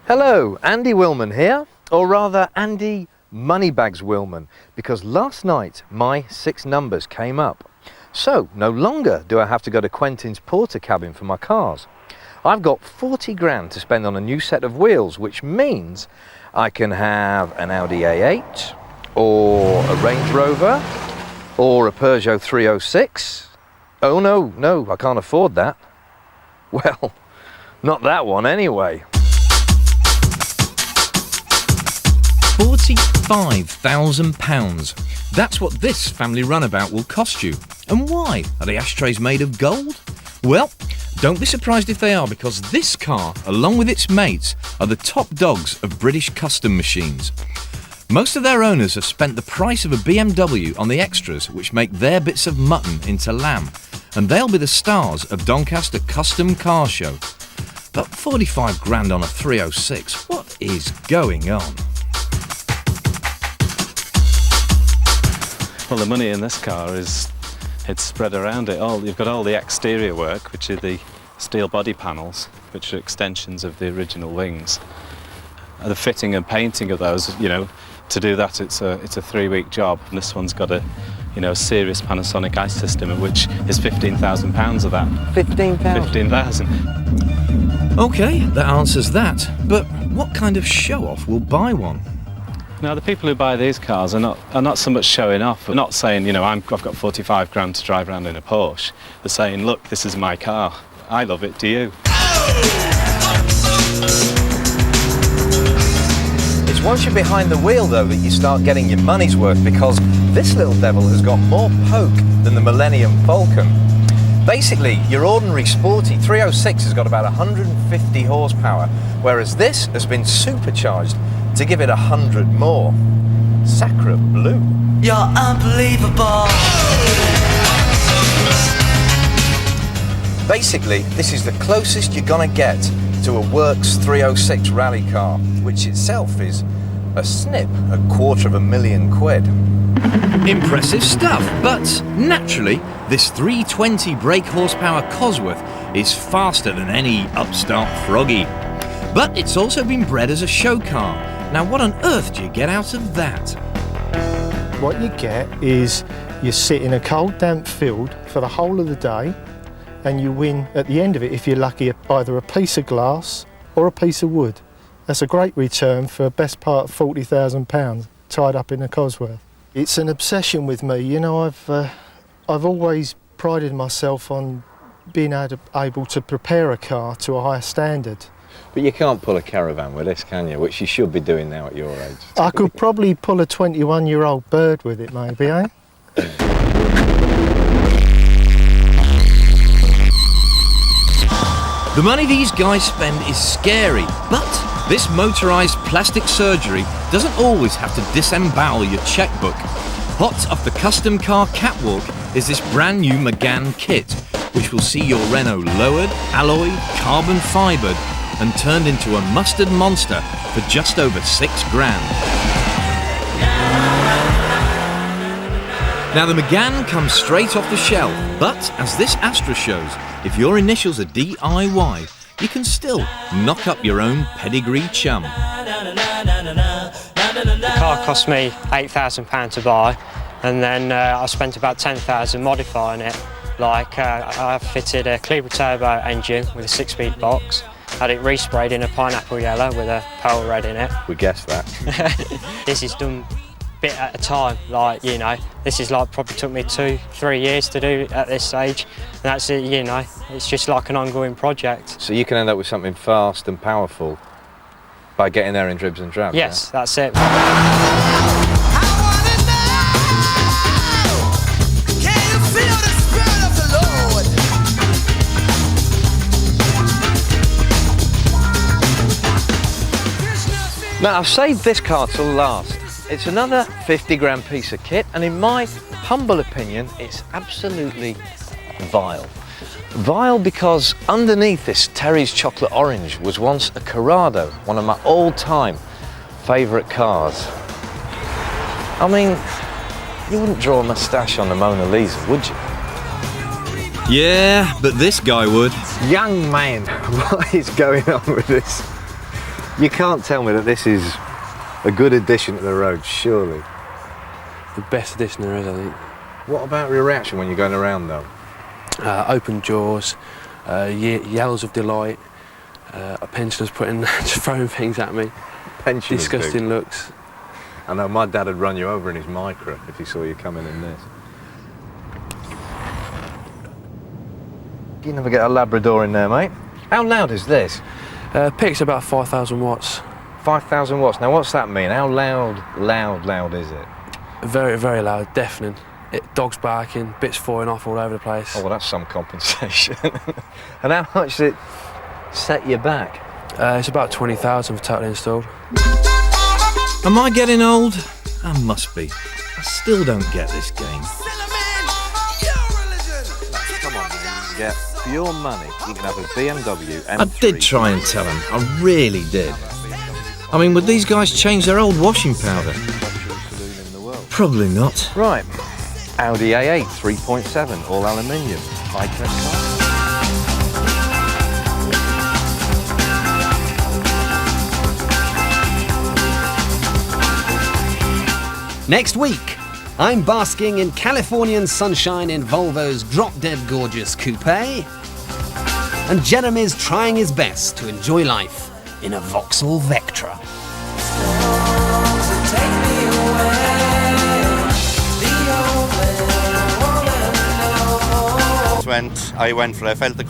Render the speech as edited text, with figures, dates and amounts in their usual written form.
Hello, Andy Wilman here, or rather Andy Moneybags Wilman, because last night my 6 numbers came up. So no longer do I have to go to Quentin's porter cabin for my cars. I've got 40 grand to spend on a new set of wheels, which means I can have an Audi A8 or a Range Rover or a Peugeot 306. Oh no, I can't afford that. Well, not that one anyway. £45,000. That's what this family runabout will cost you. And why? Are the ashtrays made of gold? Well, don't be surprised if they are, because this car, along with its mates, are the top dogs of British custom machines. Most of their owners have spent the price of a BMW on the extras which make their bits of mutton into lamb, and they'll be the stars of Doncaster Custom Car Show. But 45 grand on a 306, what is going on? Well, the money in this car it's spread around it. You've got all the exterior work, which are the steel body panels, which are extensions of the original wings. The fitting and painting of those, to do that, it's a 3-week job. And this one's got a, serious Panasonic ice system, which is £15,000 of that. 15,000? 15,000. Okay, that answers that. But what kind of show-off will buy one? Now, the people who buy these cars are not so much showing off. They're not saying, I've got 45 grand to drive around in a Porsche. They're saying, look, this is my car. I love it, do you? It's once you're behind the wheel, though, that you start getting your money's worth, because this little devil has got more poke than the Millennium Falcon. Basically, your ordinary sporty 306 has got about 150 horsepower, whereas this has been supercharged to give it 100 more. Sacre bleu. You're unbelievable. Basically, this is the closest you're gonna get to a works 306 rally car, which itself is a snip, £250,000. Impressive stuff, but naturally, this 320 brake horsepower Cosworth is faster than any upstart Froggy. But it's also been bred as a show car. Now, what on earth do you get out of that? What you get is you sit in a cold, damp field for the whole of the day, and you win at the end of it, if you're lucky, either a piece of glass or a piece of wood. That's a great return for a best part of £40,000 tied up in a Cosworth. It's an obsession with me. I've always prided myself on being able to prepare a car to a higher standard. But you can't pull a caravan with this, can you? Which you should be doing now at your age. I could probably pull a 21-year-old bird with it, maybe, eh? The money these guys spend is scary, but this motorised plastic surgery doesn't always have to disembowel your chequebook. Hot off the custom car catwalk is this brand new McGann kit, which will see your Renault lowered, alloyed, carbon fibred, and turned into a mustard monster for just over 6 grand. Now, the McGann comes straight off the shelf, but as this Astra shows, if your initials are DIY, you can still knock up your own pedigree chum. The car cost me £8,000 to buy, and then I spent about £10,000 modifying it. I fitted a Cleaver turbo engine with a 6-speed box, had it resprayed in a pineapple yellow with a pearl red in it. We guessed that. This is done bit at a time, this is probably took me 2-3 years to do at this stage, and that's it, it's just like an ongoing project. So you can end up with something fast and powerful by getting there in dribs and drabs? Yes, yeah? That's it. Now, I've saved this car till last. It's another 50 grand piece of kit, and in my humble opinion, it's absolutely vile. Vile because underneath this Terry's Chocolate Orange was once a Corrado, one of my all-time favourite cars. I mean, you wouldn't draw a moustache on the Mona Lisa, would you? Yeah, but this guy would. Young man, what is going on with this? You can't tell me that this is a good addition to the road, surely. The best addition there is, I think. What about your reaction when you're going around, though? Open jaws, yells of delight, pensioners just throwing things at me. Pensioners Disgusting do. looks. I know my dad would run you over in his Micra if he saw you coming in this. You never get a Labrador in there, mate. How loud is this? Picks about 5,000 watts. 5,000 watts. Now, what's that mean? How loud is it? Very, very loud, deafening. Dogs barking, bits falling off all over the place. Oh, well, that's some compensation. And how much does it set you back? It's about 20,000 for totally installed. Am I getting old? I must be. I still don't get this game. Come on, man. Yeah, for your money, you can have a BMW M3. I did try and tell him. I really did. I mean, would these guys change their old washing powder? Probably not. Right. Audi A8 3.7, all aluminium, high-tech car. Next week, I'm basking in Californian sunshine in Volvo's drop-dead gorgeous coupe, and Jeremy's trying his best to enjoy life in a Vauxhall Vectra. I went for it, I felt the